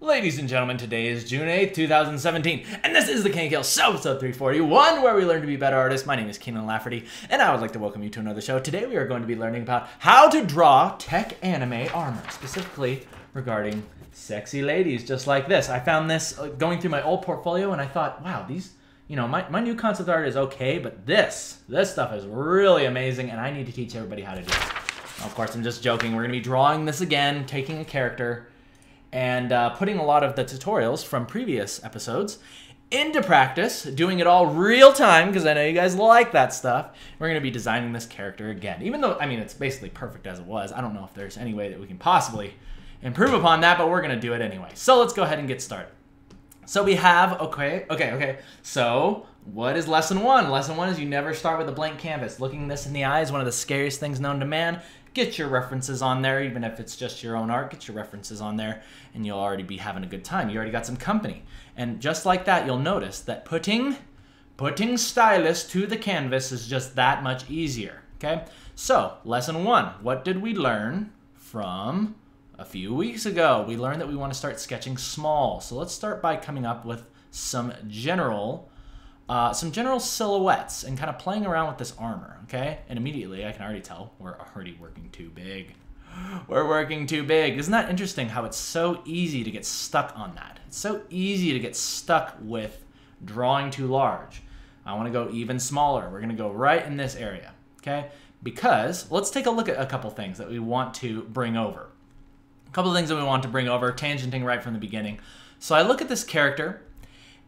Ladies and gentlemen, today is June 8th, 2017, and this is the KNKL Show, episode 341, where we learn to be better artists. My name is Keenan Lafferty, and I would like to welcome you to another show. Today we are going to be learning about how to draw tech anime armor, specifically regarding sexy ladies just like this. I found this going through my old portfolio, and I thought, wow, these, my new concept art is okay, but this stuff is really amazing, and I need to teach everybody how to do it. Of course, I'm just joking. We're going to be drawing this again, taking a character, and putting a lot of the tutorials from previous episodes into practice, doing it all real time, because I know you guys like that stuff. We're going to be designing this character again. Even though, it's basically perfect as it was. I don't know if there's any way that we can possibly improve upon that, but we're going to do it anyway. So let's go ahead and get started. So we have, okay. So what is lesson one? Lesson one is you never start with a blank canvas. Looking this in the eye is one of the scariest things known to man. Get your references on there, even if it's just your own art. Get your references on there, and you'll already be having a good time. You already got some company. And just like that, you'll notice that putting stylus to the canvas is just that much easier, okay? So, lesson one, what did we learn from a few weeks ago? We learned that we want to start sketching small. So let's start by coming up with some general silhouettes and kind of playing around with this armor, okay? And immediately, I can already tell we're already working too big. We're working too big. Isn't that interesting how it's so easy to get stuck on that? It's so easy to get stuck with drawing too large. I want to go even smaller. We're going to go right in this area, okay? Because let's take a look at a couple things that we want to bring over. A couple things that we want to bring over, tangenting right from the beginning. So I look at this character,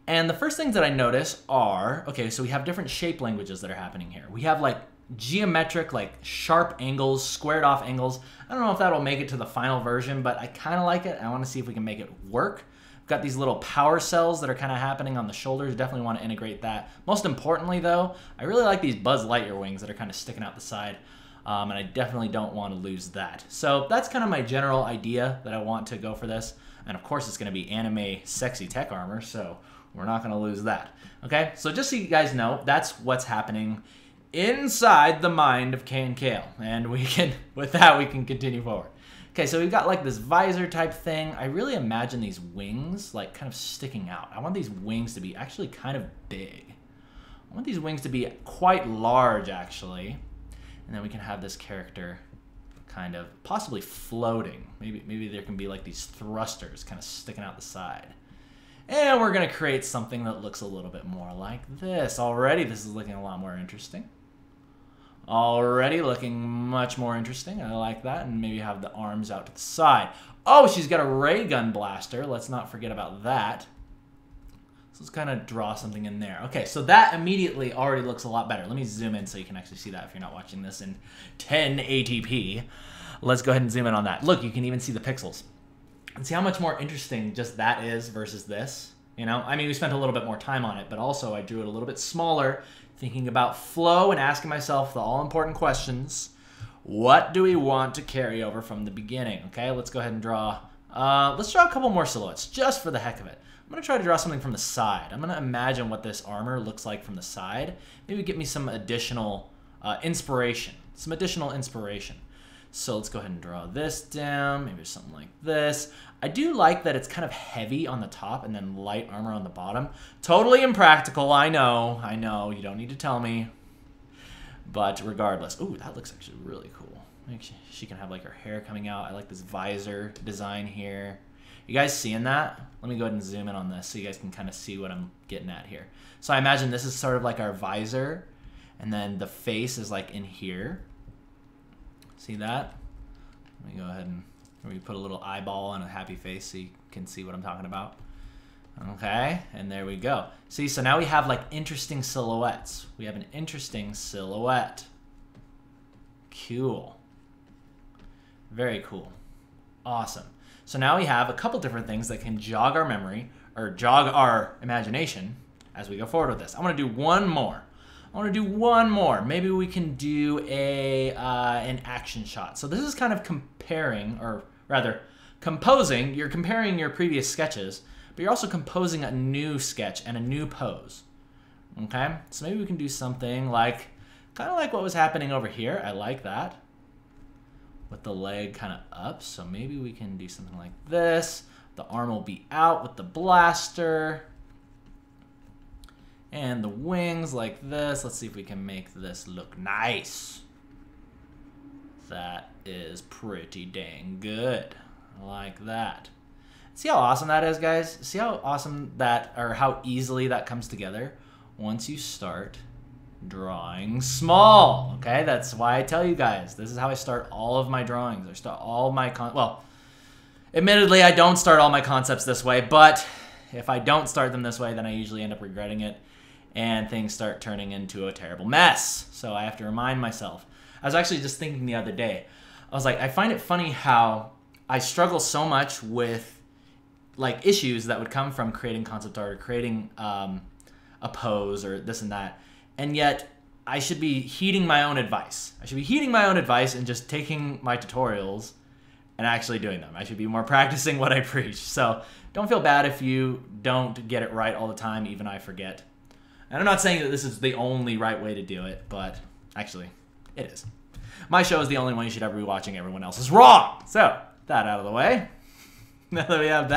and the first things that I notice are, okay, so we have different shape languages that are happening here. We have like geometric, like sharp angles, squared off angles. I don't know if that'll make it to the final version, but I kind of like it. I want to see if we can make it work. We've got these little power cells that are kind of happening on the shoulders. Definitely want to integrate that. Most importantly though, I really like these Buzz Lightyear wings that are kind of sticking out the side. And I definitely don't want to lose that. So that's kind of my general idea that I want to go for this. And of course it's going to be anime sexy tech armor, so we're not going to lose that. Okay, so just so you guys know, that's what's happening inside the mind of KNKL. And we can, with that, we can continue forward. Okay, so we've got like this visor type thing. I really imagine these wings like kind of sticking out. I want these wings to be actually kind of big. I want these wings to be quite large, actually. And then we can have this character kind of possibly floating. Maybe there can be like these thrusters kind of sticking out the side. And we're going to create something that looks a little bit more like this. Already, this is looking a lot more interesting. Already looking much more interesting. I like that. And maybe have the arms out to the side. Oh, she's got a ray gun blaster. Let's not forget about that. So let's kind of draw something in there. Okay, so that immediately already looks a lot better. Let me zoom in so you can actually see that if you're not watching this in 1080p. Let's go ahead and zoom in on that. Look, you can even see the pixels. And see how much more interesting just that is versus this, we spent a little bit more time on it, but also I drew it a little bit smaller, thinking about flow and asking myself the all-important questions. What do we want to carry over from the beginning? Okay, let's go ahead and draw. Let's draw a couple more silhouettes, just for the heck of it. I'm going to try to draw something from the side. I'm going to imagine what this armor looks like from the side. Maybe get me some additional inspiration. So let's go ahead and draw this down, maybe something like this. I do like that it's kind of heavy on the top and then light armor on the bottom. Totally impractical, I know, you don't need to tell me. But regardless, ooh, that looks actually really cool. She can have like her hair coming out. I like this visor design here. You guys seeing that? Let me go ahead and zoom in on this so you guys can kind of see what I'm getting at here. So I imagine this is sort of like our visor, and then the face is like in here. See that? Let me go ahead and maybe put a little eyeball and a happy face so you can see what I'm talking about. Okay, and there we go. See, so now we have like interesting silhouettes. We have an interesting silhouette. Cool. Very cool. Awesome. So now we have a couple different things that can jog our memory or jog our imagination as we go forward with this. I want to do one more. Maybe we can do an action shot. So this is kind of comparing, or rather composing. You're comparing your previous sketches, but you're also composing a new sketch and a new pose. Okay? So maybe we can do something like, kind of like what was happening over here. I like that. With the leg kind of up. So maybe we can do something like this. The arm will be out with the blaster. And the wings like this. Let's see if we can make this look nice. That is pretty dang good. I like that. See how awesome that is, guys? See how awesome that, or how easily that comes together once you start drawing small, okay? That's why I tell you guys, this is how I start all of my drawings. I start all my, well, admittedly, I don't start all my concepts this way, but if I don't start them this way, then I usually end up regretting it, and things start turning into a terrible mess. So I have to remind myself. I was actually just thinking the other day, I was like, I find it funny how I struggle so much with like issues that would come from creating concept art or creating a pose or this and that. And yet I should be heeding my own advice. I should be heeding my own advice and just taking my tutorials and actually doing them. I should be more practicing what I preach. So don't feel bad if you don't get it right all the time. Even I forget. And I'm not saying that this is the only right way to do it, but actually it is. My show is the only one you should ever be watching. Everyone else is wrong. So that out of the way. Now that we have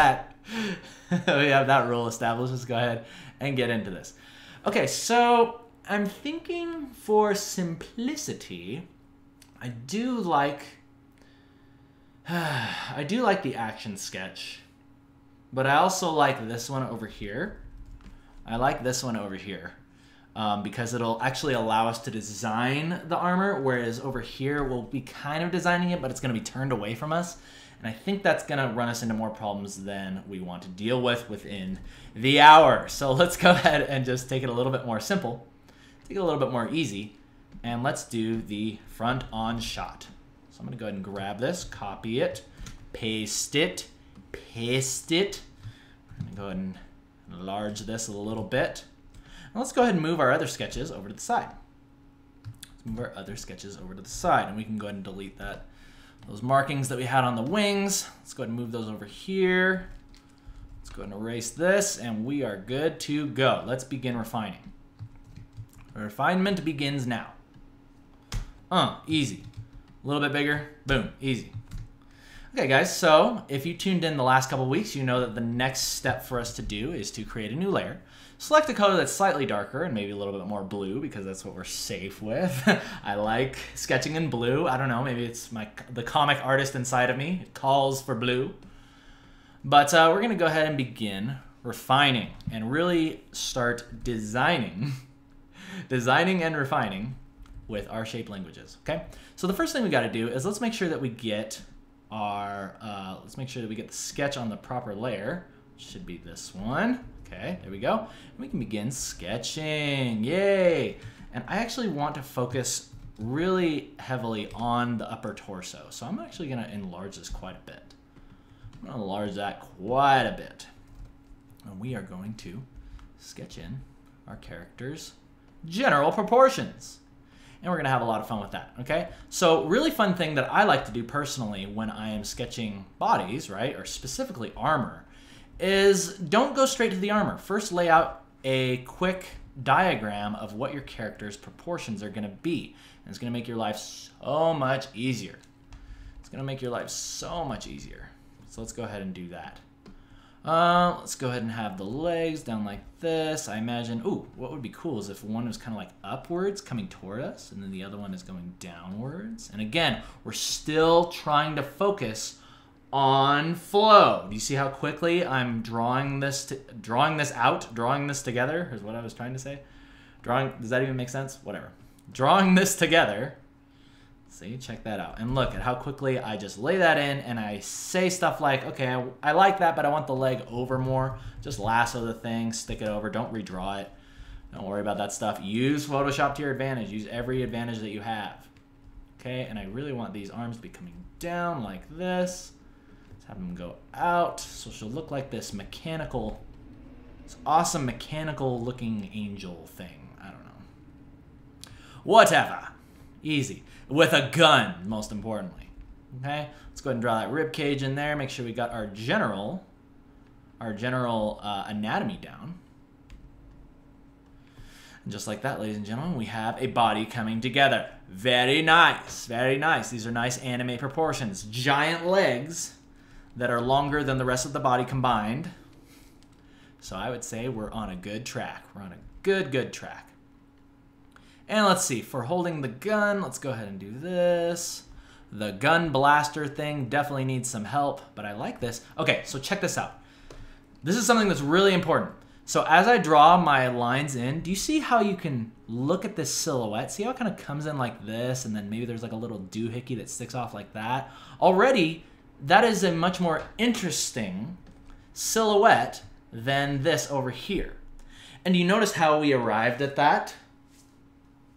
that rule established, let's go ahead and get into this. Okay, so I'm thinking for simplicity, I do like the action sketch, but I also like this one over here. I like this one over here because it'll actually allow us to design the armor, whereas over here we'll be kind of designing it, but it's going to be turned away from us. And I think that's going to run us into more problems than we want to deal with within the hour. So let's go ahead and just take it a little bit more simple, take it a little bit more easy, and let's do the front-on shot. So I'm going to go ahead and grab this, copy it, paste it, paste it. I'm going to go ahead and enlarge this a little bit. And let's go ahead and move our other sketches over to the side. Let's move our other sketches over to the side, and we can go ahead and delete that. Those markings that we had on the wings, let's go ahead and move those over here. Let's go ahead and erase this, and we are good to go. Let's begin refining. Refinement begins now. Easy. A little bit bigger, boom, easy. Okay, guys, so if you tuned in the last couple weeks, you know that the next step for us to do is to create a new layer. Select a color that's slightly darker and maybe a little bit more blue because that's what we're safe with. I like sketching in blue. I don't know, maybe it's the comic artist inside of me. It calls for blue. But we're going to go ahead and begin refining and really start designing and refining with our shape languages, okay? So the first thing we got to do is let's make sure that we get the sketch on the proper layer, which should be this one. Okay, there we go. And we can begin sketching. Yay! And I actually want to focus really heavily on the upper torso. So I'm actually going to enlarge this quite a bit. I'm going to enlarge that quite a bit. And we are going to sketch in our character's general proportions. And we're going to have a lot of fun with that, okay? So really fun thing that I like to do personally when I am sketching bodies, right, or specifically armor, is don't go straight to the armor. First lay out a quick diagram of what your character's proportions are going to be. And it's going to make your life so much easier. It's going to make your life so much easier. So let's go ahead and do that. Let's go ahead and have the legs down like this. I imagine, ooh, what would be cool is if one was kind of like upwards coming toward us and then the other one is going downwards. And again, we're still trying to focus on flow. Do you see how quickly I'm drawing this together is what I was trying to say. Does that even make sense? Whatever. Drawing this together. See, check that out. And look at how quickly I just lay that in and I say stuff like, okay, I like that, but I want the leg over more. Just lasso the thing, stick it over, don't redraw it. Don't worry about that stuff. Use Photoshop to your advantage. Use every advantage that you have. Okay, and I really want these arms to be coming down like this. Let's have them go out. So she'll look like this mechanical, this awesome mechanical looking angel thing. I don't know. Whatever. Easy. With a gun, most importantly. Okay, let's go ahead and draw that rib cage in there. Make sure we got our general anatomy down. And just like that, ladies and gentlemen, we have a body coming together. Very nice, very nice. These are nice anime proportions. Giant legs, that are longer than the rest of the body combined. So I would say we're on a good track. We're on a good track. And let's see, for holding the gun, let's go ahead and do this. The gun blaster thing definitely needs some help, but I like this. Okay, so check this out. This is something that's really important. So as I draw my lines in, do you see how you can look at this silhouette? See how it kind of comes in like this, and then maybe there's like a little doohickey that sticks off like that? Already, that is a much more interesting silhouette than this over here. And do you notice how we arrived at that?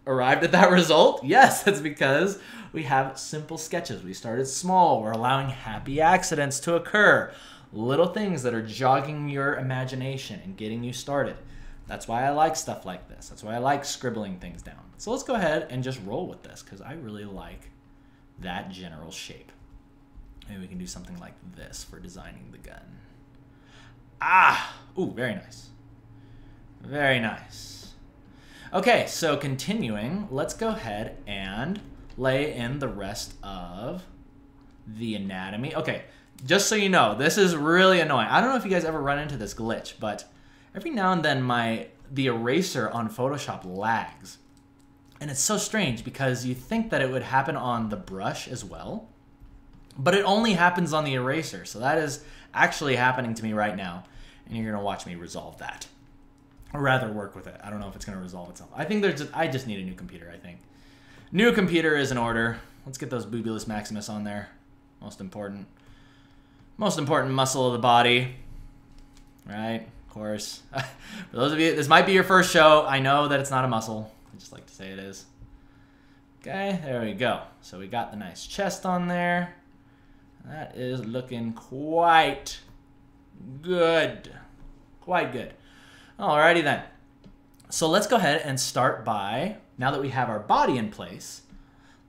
Arrived at that result? Yes, that's because we have simple sketches. We started small. We're allowing happy accidents to occur. Little things that are jogging your imagination and getting you started. That's why I like stuff like this. That's why I like scribbling things down. So let's go ahead and just roll with this because I really like that general shape. Maybe we can do something like this for designing the gun. Ah! Ooh, very nice. Very nice. Okay, so continuing, let's go ahead and lay in the rest of the anatomy. Okay, just so you know, this is really annoying. I don't know if you guys ever run into this glitch, but every now and then the eraser on Photoshop lags. And it's so strange because you think that it would happen on the brush as well, but it only happens on the eraser. So that is actually happening to me right now, and you're gonna watch me resolve that. Or rather work with it. I don't know if it's gonna resolve itself. I think I just need a new computer, I think. New computer is in order. Let's get those bubulus maximus on there. Most important muscle of the body, right? Of course. For those of you, this might be your first show. I know that it's not a muscle. I just like to say it is. Okay, there we go. So we got the nice chest on there. That is looking quite good. Quite good. Alrighty then. So let's go ahead and start by, now that we have our body in place,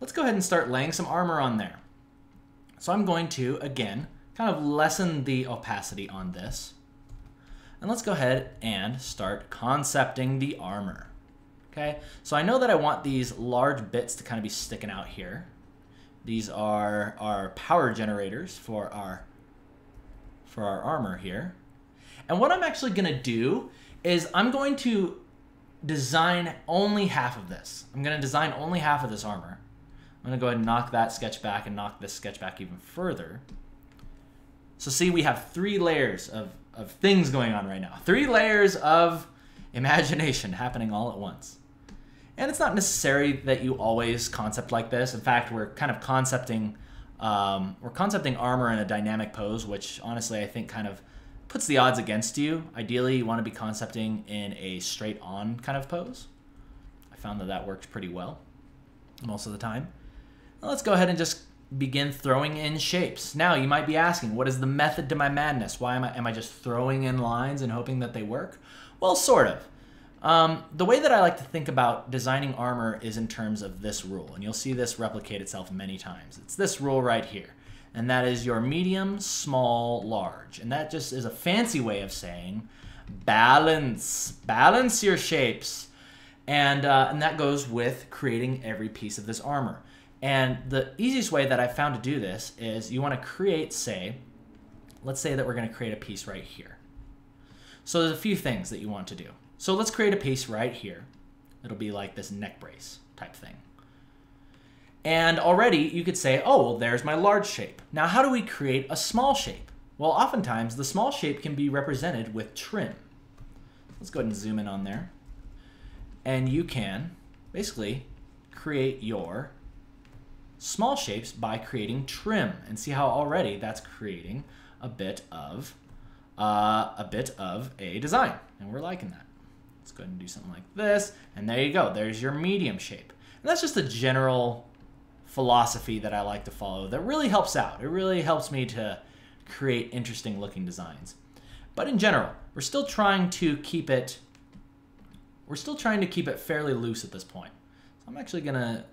let's go ahead and start laying some armor on there. So I'm going to, again, kind of lessen the opacity on this. And let's go ahead and start concepting the armor. Okay, so I know that I want these large bits to kind of be sticking out here. These are our power generators for our armor here. And what I'm actually going to do is I'm going to design only half of this. I'm going to design only half of this armor. I'm going to go ahead and knock that sketch back and knock this sketch back even further. So see, we have 3 layers of things going on right now. 3 layers of imagination happening all at once. And it's not necessary that you always concept like this. In fact, we're kind of concepting armor in a dynamic pose, which honestly I think kind of puts the odds against you. Ideally, you want to be concepting in a straight on kind of pose. I found that that works pretty well most of the time. Now let's go ahead and just begin throwing in shapes. Now you might be asking, what is the method to my madness? Why am I just throwing in lines and hoping that they work? Well, sort of. The way that I like to think about designing armor is in terms of this rule, and you'll see this replicate itself many times. It's this rule right here, and that is your medium, small, large. And that just is a fancy way of saying balance. Balance your shapes. And that goes with creating every piece of this armor. And the easiest way that I've found to do this is you want to create, let's say that we're going to create a piece right here. So there's a few things that you want to do. So let's create a piece right here. It'll be like this neck brace type thing. And already you could say, oh, well, there's my large shape. Now, how do we create a small shape? Well, oftentimes the small shape can be represented with trim. Let's go ahead and zoom in on there. And you can basically create your small shapes by creating trim, and see how already that's creating a bit of a design, and we're liking that. Let's go ahead and do something like this, and there you go. There's your medium shape. And that's just a general philosophy that I like to follow that really helps out. It really helps me to create interesting looking designs. But in general, we're still trying to keep it fairly loose at this point. So I'm actually gonna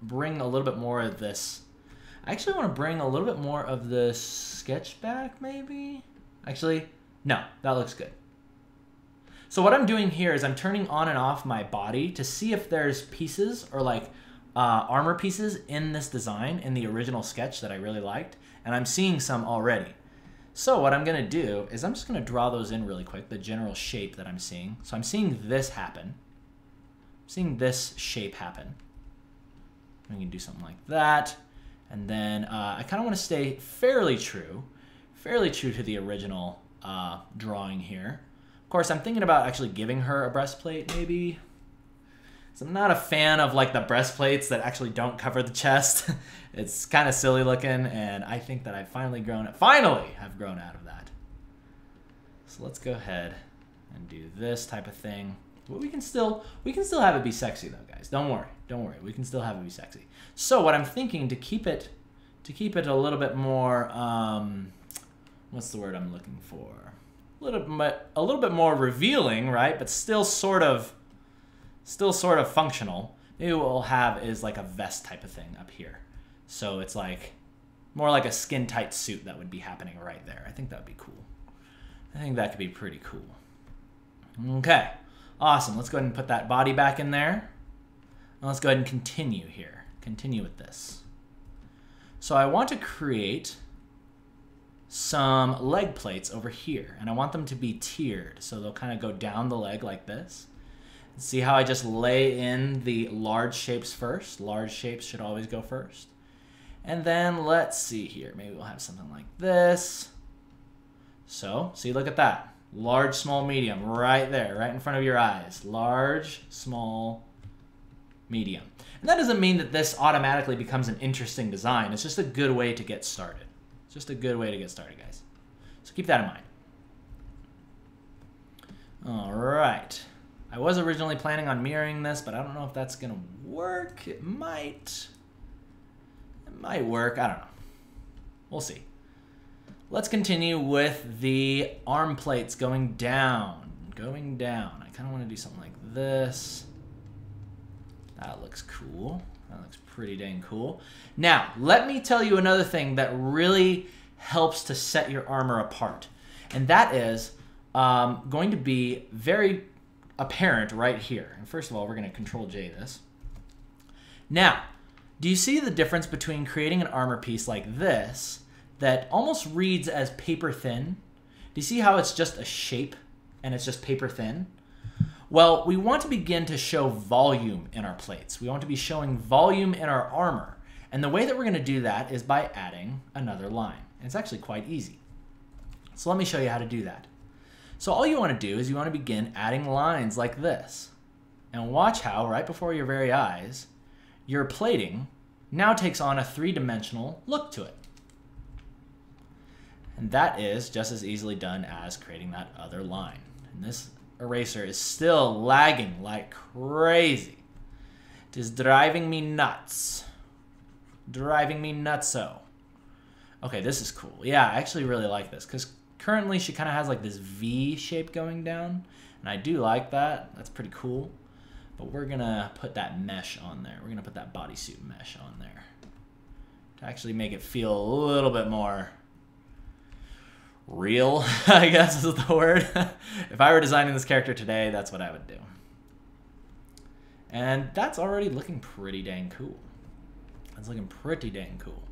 bring a little bit more of this. I actually want to bring a little bit more of the sketch back, maybe? Actually, no, that looks good. So what I'm doing here is I'm turning on and off my body to see if there's pieces or like armor pieces in this design, in the original sketch that I really liked, and I'm seeing some already. So what I'm going to do is I'm just going to draw those in really quick, the general shape that I'm seeing. So I'm seeing this happen. I'm seeing this shape happen. We can do something like that. And then I kind of want to stay fairly true to the original drawing here. Of course, I'm thinking about actually giving her a breastplate maybe. So I'm not a fan of like the breastplates that actually don't cover the chest. It's kind of silly looking, and I think that I've finally have grown out of that. So let's go ahead and do this type of thing. But we can still have it be sexy though, guys. Don't worry. We can still have it be sexy. So what I'm thinking to keep it a little bit more what's the word I'm looking for? A little bit more revealing, right? But still sort of functional. Maybe what we'll have is like a vest type of thing up here. So it's like more like a skin tight suit that would be happening right there. I think that would be cool. I think that could be pretty cool. Okay, awesome. Let's go ahead and put that body back in there. And let's go ahead and continue here. Continue with this. So I want to create some leg plates over here, and I want them to be tiered. So they'll kind of go down the leg like this. See how I just lay in the large shapes first? Large shapes should always go first. And then let's see here. Maybe we'll have something like this. So, see, look at that. Large, small, medium, right there, right in front of your eyes. Large, small, medium. And that doesn't mean that this automatically becomes an interesting design. It's just a good way to get started. It's just a good way to get started, guys. So keep that in mind. All right. I was originally planning on mirroring this, but I don't know if that's going to work. It might. It might work. I don't know. We'll see. Let's continue with the arm plates going down. Going down. I kind of want to do something like this. That looks cool. That looks pretty dang cool. Now, let me tell you another thing that really helps to set your armor apart. And that is going to be very apparent right here. And first of all, we're going to Control J this. Now, do you see the difference between creating an armor piece like this that almost reads as paper thin? Do you see how it's just a shape and it's just paper thin? Well, we want to begin to show volume in our plates. We want to be showing volume in our armor. And the way that we're going to do that is by adding another line. And it's actually quite easy. So let me show you how to do that. So all you want to do is you want to begin adding lines like this. And watch how, right before your very eyes, your plating now takes on a three-dimensional look to it. And that is just as easily done as creating that other line. And this eraser is still lagging like crazy. It is driving me nuts. Driving me nutso. Okay, this is cool. Yeah, I actually really like this because currently she kind of has like this V shape going down. And I do like that. That's pretty cool. But we're going to put that mesh on there. We're going to put that bodysuit mesh on there to actually make it feel a little bit more real, I guess is the word. If I were designing this character today, that's what I would do. And that's already looking pretty dang cool. That's looking pretty dang cool.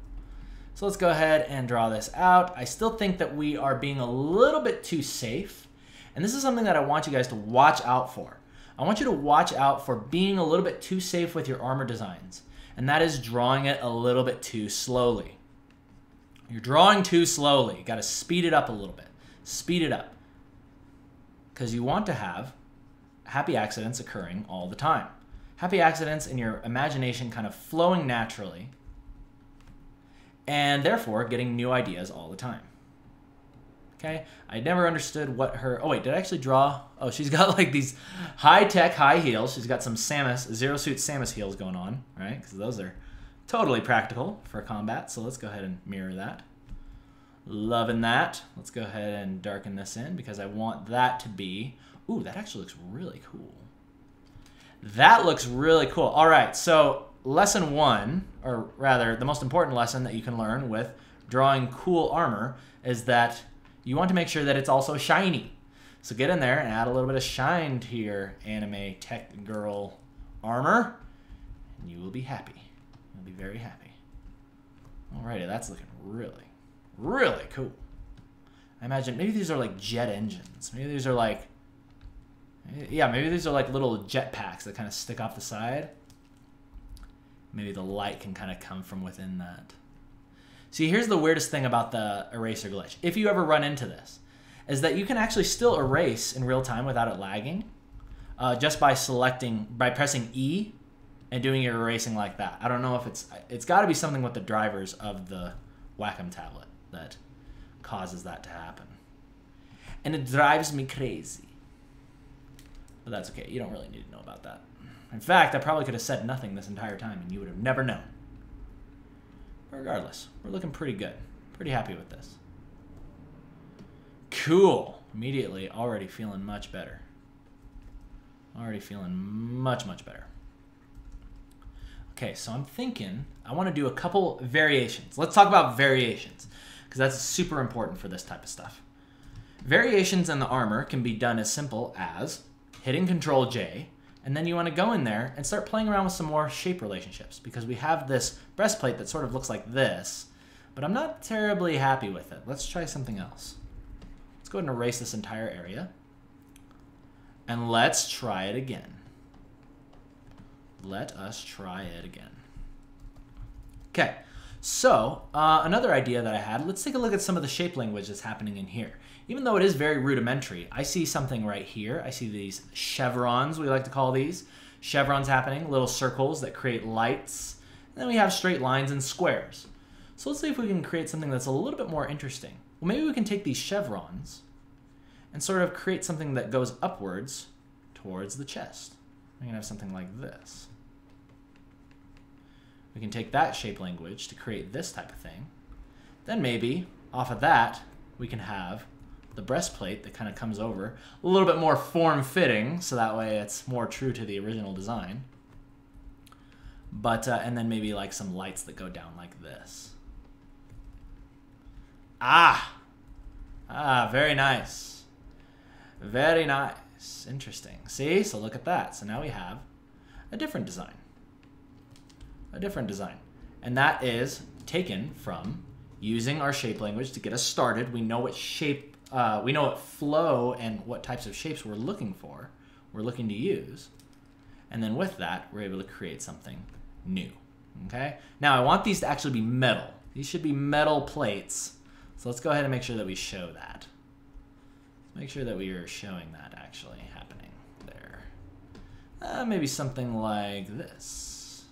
So let's go ahead and draw this out. I still think that we are being a little bit too safe. And this is something that I want you guys to watch out for. I want you to watch out for being a little bit too safe with your armor designs. And that is drawing it a little bit too slowly. You're drawing too slowly. You got to speed it up a little bit. Speed it up. Because you want to have happy accidents occurring all the time. Happy accidents in your imagination kind of flowing naturally. And therefore getting new ideas all the time. Okay? I never understood what her... Oh, wait, did I actually draw... Oh, she's got like these high-tech high heels. She's got some Samus, Zero Suit Samus heels going on, right? Because those are totally practical for combat. So let's go ahead and mirror that. Loving that. Let's go ahead and darken this in because I want that to be... Ooh, that actually looks really cool. That looks really cool. All right, so lesson one, or rather the most important lesson that you can learn with drawing cool armor is that you want to make sure that it's also shiny. So get in there and add a little bit of shine to your anime tech girl armor, and you will be happy. You'll be very happy. Alrighty, that's looking really, really cool. I imagine maybe these are like jet engines. Maybe these are like, yeah, maybe these are like little jet packs that kind of stick off the side. Maybe the light can kind of come from within that. See, here's the weirdest thing about the eraser glitch. If you ever run into this, is that you can actually still erase in real time without it lagging, just by pressing E and doing your erasing like that. I don't know if it's got to be something with the drivers of the Wacom tablet that causes that to happen. And it drives me crazy. But that's okay. You don't really need to know about that. In fact, I probably could have said nothing this entire time and you would have never known. But regardless, we're looking pretty good. Pretty happy with this. Cool. Immediately, already feeling much better. Already feeling much, much better. Okay, so I'm thinking I want to do a couple variations. Let's talk about variations, because that's super important for this type of stuff. Variations in the armor can be done as simple as hitting Control J, and then you want to go in there and start playing around with some more shape relationships, because we have this breastplate that sort of looks like this, but I'm not terribly happy with it. Let's try something else. Let's go ahead and erase this entire area, and let's try it again. Let us try it again. Okay, so another idea that I had, let's take a look at some of the shape language that's happening in here. Even though it is very rudimentary, I see something right here. I see these chevrons, we like to call these. Chevrons happening, little circles that create lights. And then we have straight lines and squares. So let's see if we can create something that's a little bit more interesting. Well, maybe we can take these chevrons and sort of create something that goes upwards towards the chest. We can have something like this. We can take that shape language to create this type of thing. Then maybe, off of that, we can have the breastplate that kind of comes over. A little bit more form-fitting, so that way it's more true to the original design. But, and then maybe like some lights that go down like this. Ah, very nice. Very nice. Interesting. See? So look at that. So now we have a different design. A different design. And that is taken from using our shape language to get us started. We know what shape, we know what flow and what types of shapes we're looking for, we're looking to use. And then with that, we're able to create something new. Okay? Now I want these to actually be metal. These should be metal plates. So let's go ahead and make sure that we show that. Make sure that we are showing that actually happening there. Maybe something like this.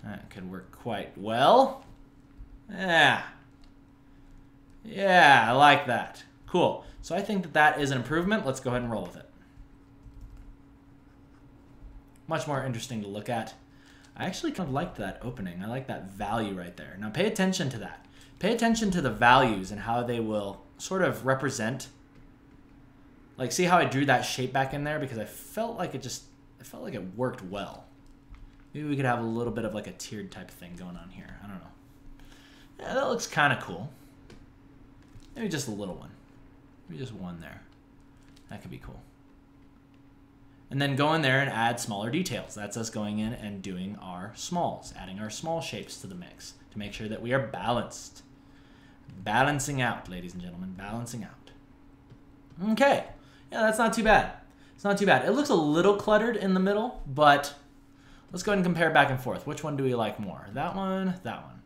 That could work quite well. Yeah. Yeah, I like that. Cool. So I think that that is an improvement. Let's go ahead and roll with it. Much more interesting to look at. I actually kind of liked that opening. I like that value right there. Now pay attention to that. Pay attention to the values and how they will sort of represent. Like, see how I drew that shape back in there? Because I felt like it worked well. Maybe we could have a little bit of like a tiered type of thing going on here. I don't know. Yeah, that looks kind of cool. Maybe just a little one. Maybe just one there. That could be cool. And then go in there and add smaller details. That's us going in and doing our smalls, adding our small shapes to the mix to make sure that we are balanced. Balancing out, ladies and gentlemen, balancing out. Okay. Yeah, that's not too bad. It's not too bad. It looks a little cluttered in the middle, but let's go ahead and compare back and forth. Which one do we like more? That one, that one.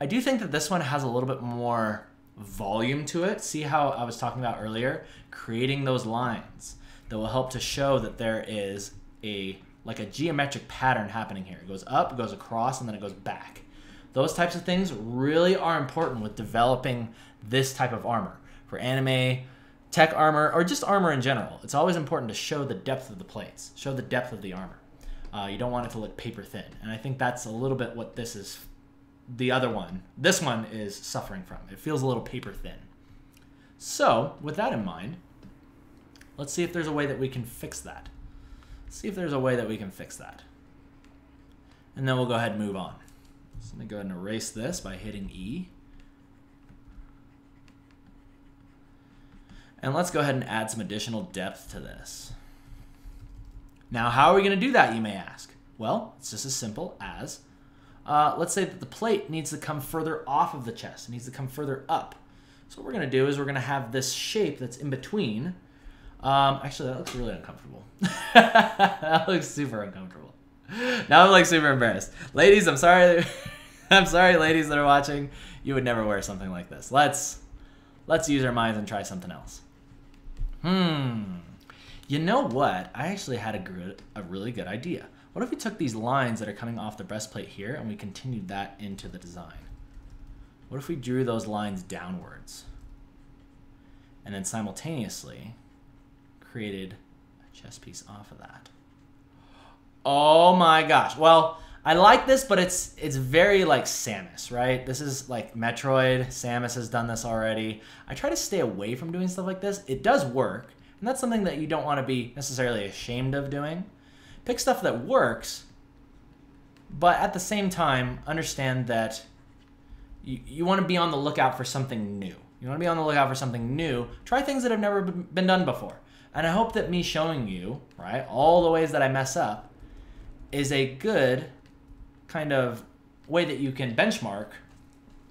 I do think that this one has a little bit more volume to it. See how I was talking about earlier? Creating those lines that will help to show that there is like a geometric pattern happening here. It goes up, it goes across, and then it goes back. Those types of things really are important with developing this type of armor. For anime, tech armor, or just armor in general, it's always important to show the depth of the plates, show the depth of the armor. You don't want it to look paper thin. And I think that's a little bit what this is, the other one. This one is suffering from. It feels a little paper thin. So, with that in mind, let's see if there's a way that we can fix that. Let's see if there's a way that we can fix that. And then we'll go ahead and move on. So let me go ahead and erase this by hitting E. And let's go ahead and add some additional depth to this. Now, how are we going to do that, you may ask? Well, it's just as simple as, let's say that the plate needs to come further off of the chest. It needs to come further up. So what we're going to do is we're going to have this shape that's in between. Actually, that looks really uncomfortable. That looks super uncomfortable. Now I'm like super embarrassed. Ladies, I'm sorry. I'm sorry, ladies that are watching. You would never wear something like this. Let's use our minds and try something else. You know what? I actually had a really good idea. What if we took these lines that are coming off the breastplate here and we continued that into the design? What if we drew those lines downwards and then simultaneously created a chest piece off of that? Oh my gosh. Well, I like this, but it's very like Samus, right? This is like Metroid. Samus has done this already. I try to stay away from doing stuff like this. It does work, and that's something that you don't want to be necessarily ashamed of doing. Pick stuff that works, but at the same time, understand that you want to be on the lookout for something new. You want to be on the lookout for something new. Try things that have never been done before. And I hope that me showing you, right, all the ways that I mess up is a good kind of way that you can benchmark,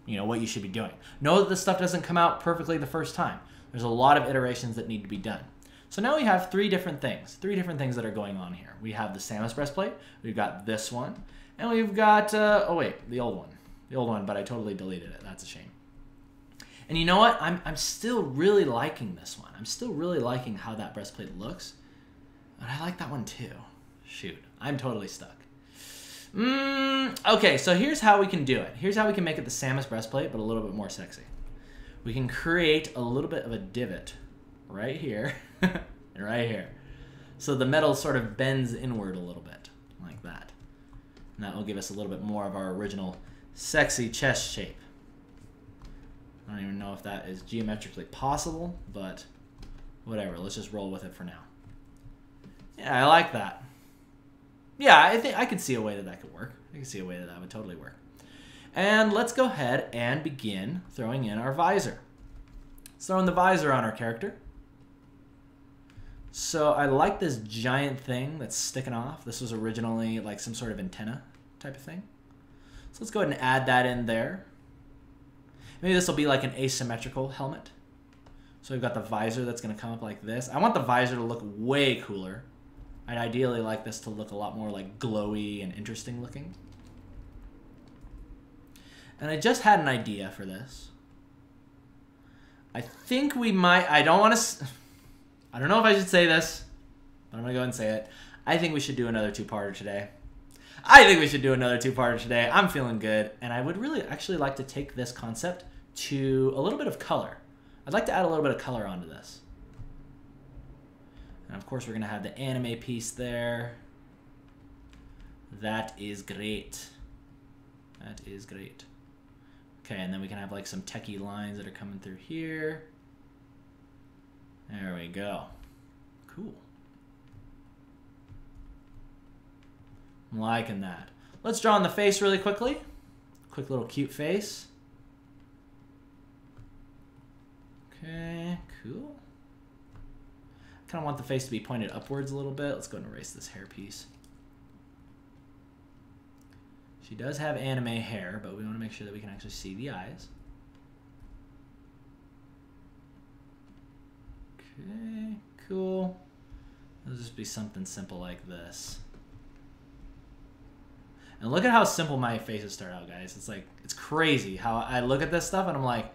what you should be doing. Know that this stuff doesn't come out perfectly the first time. There's a lot of iterations that need to be done. So now we have three different things that are going on here. We have the Samus breastplate, we've got this one, and we've got, the old one. The old one, but I totally deleted it. That's a shame. And you know what? I'm still really liking this one. I'm still really liking how that breastplate looks. But I like that one too. Shoot, I'm totally stuck. Okay, so here's how we can do it. Here's how we can make it the Samus breastplate, but a little bit more sexy. We can create a little bit of a divot right here and right here. So the metal sort of bends inward a little bit, like that. And that will give us a little bit more of our original sexy chest shape. I don't even know if that is geometrically possible, but whatever. Let's just roll with it for now. Yeah, I like that. Yeah, I think I could see a way that could work. I could see a way that would totally work. And let's go ahead and begin throwing in our visor. Let's throw in the visor on our character. So I like this giant thing that's sticking off. This was originally like some sort of antenna type of thing. So let's go ahead and add that in there. Maybe this will be like an asymmetrical helmet. So we've got the visor that's going to come up like this. I want the visor to look way cooler. I'd ideally like this to look a lot more like glowy and interesting looking. And I just had an idea for this. I think we might, I don't know if I should say this, but I'm going to go ahead and say it. I think we should do another two-parter today. I'm feeling good, and I would really actually like to take this concept to a little bit of color. I'd like to add a little bit of color onto this. And of course, we're going to have the anime piece there. That is great. That is great. Okay, and then we can have like some techie lines that are coming through here. There we go. Cool. I'm liking that. Let's draw on the face really quickly. Quick little cute face. Okay, cool. I kind of want the face to be pointed upwards a little bit. Let's go ahead and erase this hair piece. She does have anime hair, but we want to make sure that we can actually see the eyes. Okay, cool. It'll just be something simple like this. And look at how simple my faces start out, guys. It's like, it's crazy how I look at this stuff and I'm like,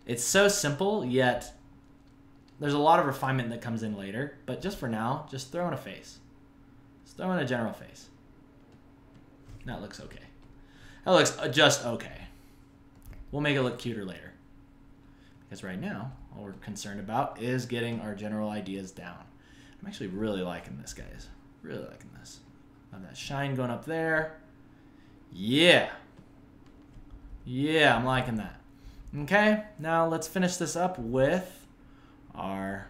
it's so simple, yet there's a lot of refinement that comes in later. But just for now, just throw in a face. Just throw in a general face. That looks okay. That looks just okay. We'll make it look cuter later. Because right now, all we're concerned about is getting our general ideas down. I'm actually really liking this, guys. Really liking this. Have that shine going up there. Yeah. Yeah, I'm liking that. Okay, now let's finish this up with our...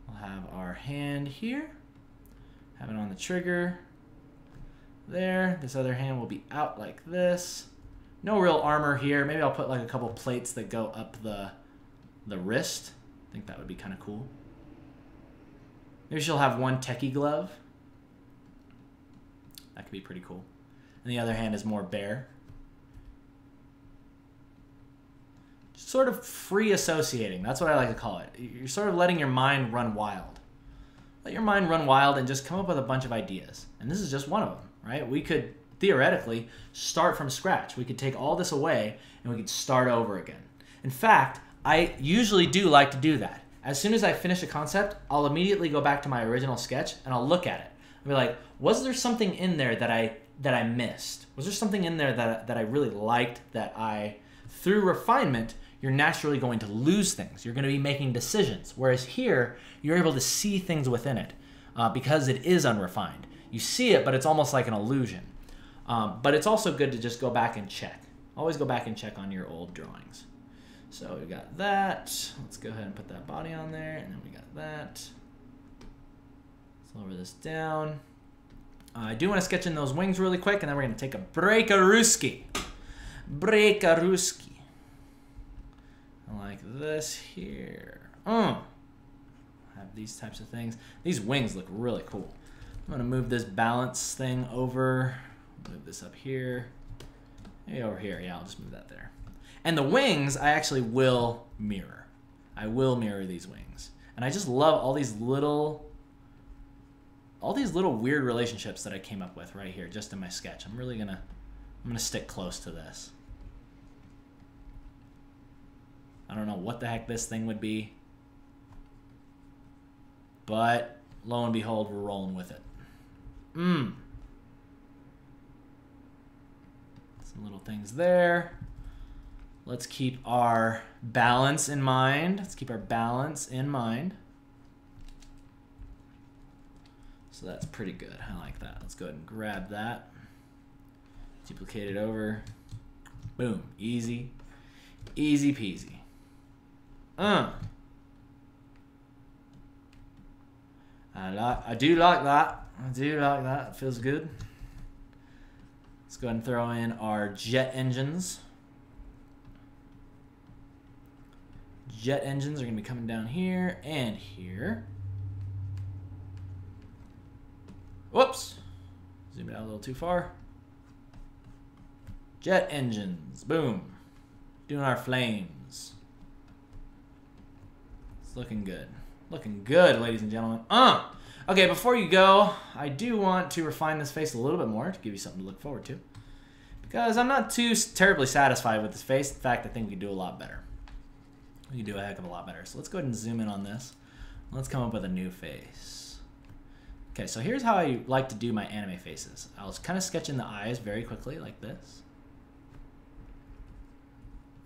We'll have our hand here. Have it on the trigger. There. This other hand will be out like this. No real armor here. Maybe I'll put like a couple plates that go up the wrist. I think that would be kind of cool. Maybe she'll have one techie glove. That could be pretty cool. And the other hand is more bare. Just sort of free associating. That's what I like to call it. You're sort of letting your mind run wild. Let your mind run wild and just come up with a bunch of ideas. And this is just one of them, right? We could theoretically start from scratch. We could take all this away and we could start over again. In fact, I usually do like to do that. As soon as I finish a concept, I'll immediately go back to my original sketch and I'll look at it. I'll be like, was there something in there that I missed? Was there something in there that I really liked that through refinement, you're naturally going to lose things. You're going to be making decisions. Whereas here, you're able to see things within it because it is unrefined. You see it, but it's almost like an illusion. But it's also good to just go back and check. Always go back and check on your old drawings. So we got that. Let's go ahead and put that body on there. And then we got that. Let's lower this down. I do want to sketch in those wings really quick, and then we're going to take a break-a-rooski. Break-a-rooski. Like this here. Have these types of things. These wings look really cool. I'm going to move this balance thing over. Move this up here. Maybe over here. Yeah, I'll just move that there. And the wings, I actually will mirror. I will mirror these wings. And I just love all these little weird relationships that I came up with right here just in my sketch. I'm gonna stick close to this. I don't know what the heck this thing would be, but lo and behold, we're rolling with it. Some little things there. Let's keep our balance in mind. Let's keep our balance in mind. So that's pretty good. I like that. Let's go ahead and grab that. Duplicate it over. Boom. Easy. Easy peasy. I do like that. I do like that. It feels good. Let's go ahead and throw in our jet engines. Jet engines are going to be coming down here and here. Whoops. Zoom it out a little too far. Jet engines. Boom. Doing our flames. It's looking good. Looking good, ladies and gentlemen. Okay, before you go, I do want to refine this face a little bit more to give you something to look forward to. Because I'm not too terribly satisfied with this face. In fact, I think we could do a lot better. We can do a heck of a lot better. So let's go ahead and zoom in on this. Let's come up with a new face. Okay, so here's how I like to do my anime faces. I'll kind of sketch in the eyes very quickly like this.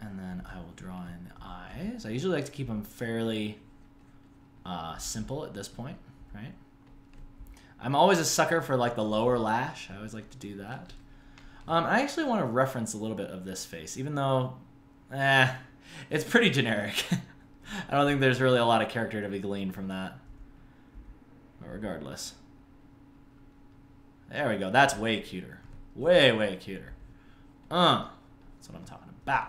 And then I will draw in the eyes. I usually like to keep them fairly simple at this point, right? I'm always a sucker for like the lower lash. I always like to do that. I actually want to reference a little bit of this face, even though, it's pretty generic. I don't think there's really a lot of character to be gleaned from that. But regardless. There we go. That's way cuter. Way, way cuter. That's what I'm talking about.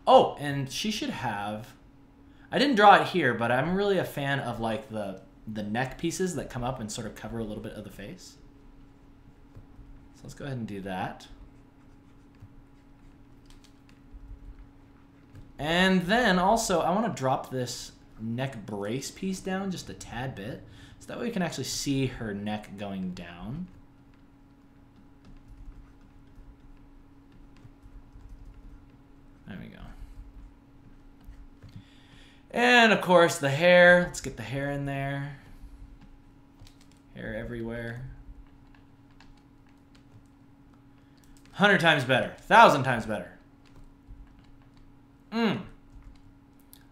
Oh, and she should have... I didn't draw it here, but I'm really a fan of like the neck pieces that come up and sort of cover a little bit of the face. So let's go ahead and do that. And then also, I want to drop this neck brace piece down just a tad bit. So that way we can actually see her neck going down. There we go. And of course the hair. Let's get the hair in there. Hair everywhere. 100 times better. 1,000 times better.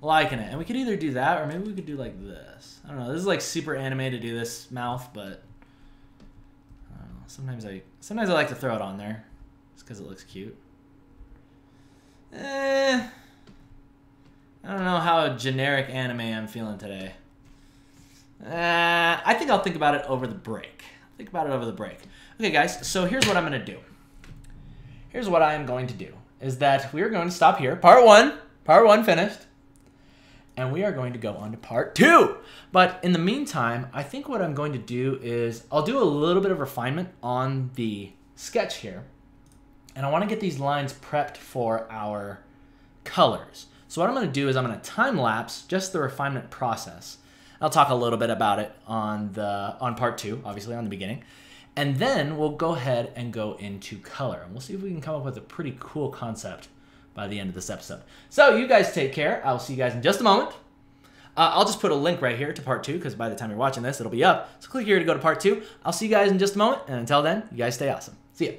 Liking it. And we could either do that or maybe we could do like this. I don't know. This is like super anime to do this mouth, but I don't know. Sometimes I like to throw it on there just because it looks cute. I don't know how generic anime I'm feeling today. I think I'll think about it over the break. Think about it over the break. Okay, guys. So here's what I'm going to do. Here's what I am going to do. Is that we are going to stop here. Part one finished. And we are going to go on to part 2. But in the meantime, I think what I'm going to do is I'll do a little bit of refinement on the sketch here. And I want to get these lines prepped for our colors. So what I'm going to do is I'm going to time lapse just the refinement process. I'll talk a little bit about it on part 2, obviously on the beginning. And then we'll go ahead and go into color. And we'll see if we can come up with a pretty cool concept by the end of this episode. So you guys take care. I'll see you guys in just a moment. I'll just put a link right here to part 2 because by the time you're watching this, it'll be up. So click here to go to part 2. I'll see you guys in just a moment. And until then, you guys stay awesome. See ya.